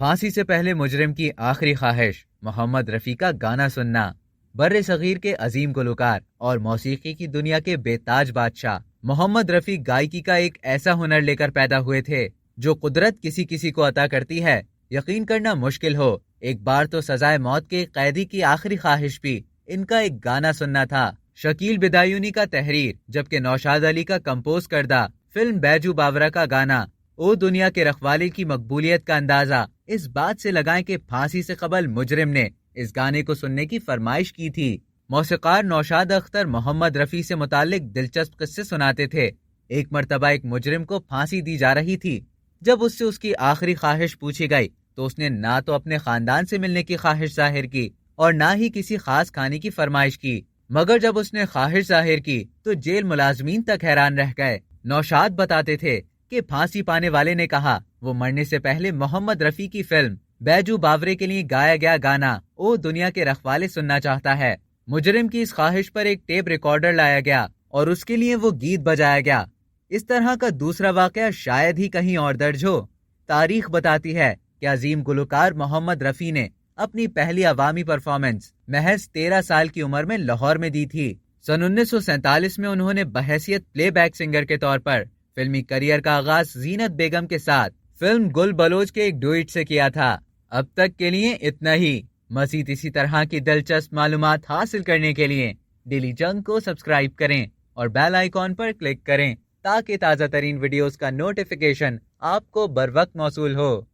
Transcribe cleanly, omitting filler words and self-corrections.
پھانسی سے پہلے مجرم کی آخری خواہش، محمد رفیع کا گانا سننا۔ بر صغیر کے عظیم گلوکار اور موسیقی کی دنیا کے بے تاج بادشاہ محمد رفیع گائیکی کا ایک ایسا ہنر لے کر پیدا ہوئے تھے جو قدرت کسی کسی کو عطا کرتی ہے۔ یقین کرنا مشکل ہو، ایک بار تو سزائے موت کے قیدی کی آخری خواہش بھی ان کا ایک گانا سننا تھا۔ شکیل بدایونی کا تحریر جبکہ نوشاد علی کا کمپوز کردہ فلم بیجو باورا کا گانا او دنیا کے رکھوالے کی مقبولیت کا اندازہ اس بات سے لگائیں کہ پھانسی سے قبل مجرم نے اس گانے کو سننے کی فرمائش کی تھی۔ موسیقار نوشاد اختر محمد رفیع سے متعلق دلچسپ قصے سناتے تھے۔ ایک مرتبہ ایک مجرم کو پھانسی دی جا رہی تھی۔ جب اس سے اس کی آخری خواہش پوچھی گئی تو اس نے نہ تو اپنے خاندان سے ملنے کی خواہش ظاہر کی اور نہ ہی کسی خاص کھانے کی فرمائش کی، مگر جب اس نے خواہش ظاہر کی تو جیل ملازمین تک حیران رہ گئے۔ نوشاد بتاتے تھے کہ پھانسی پانے والے نے کہا وہ مرنے سے پہلے محمد رفیع کی فلم بیجو باورے کے لیے گایا گیا گانا او دنیا کے رکھوالے سننا چاہتا ہے۔ مجرم کی اس خواہش پر ایک ٹیپ ریکارڈر لایا گیا اور اس کے لیے وہ گیت بجایا گیا۔ اس طرح کا دوسرا واقعہ شاید ہی کہیں اور درج ہو۔ تاریخ بتاتی ہے کہ عظیم گلوکار محمد رفیع نے اپنی پہلی عوامی پرفارمنس محض 13 سال کی عمر میں لاہور میں دی تھی۔ سن 1947 میں انہوں نے بحیثیت پلے بیک سنگر کے طور پر فلمی کریئر کا آغاز زینت بیگم کے ساتھ فلم گل بلوچ کے ایک ڈوئٹ سے کیا تھا۔ اب تک کے لیے اتنا ہی۔ مزید اسی طرح کی دلچسپ معلومات حاصل کرنے کے لیے ڈیلی جنگ کو سبسکرائب کریں اور بیل آئیکن پر کلک کریں تاکہ تازہ ترین ویڈیوز کا نوٹیفیکیشن آپ کو بر وقت موصول ہو۔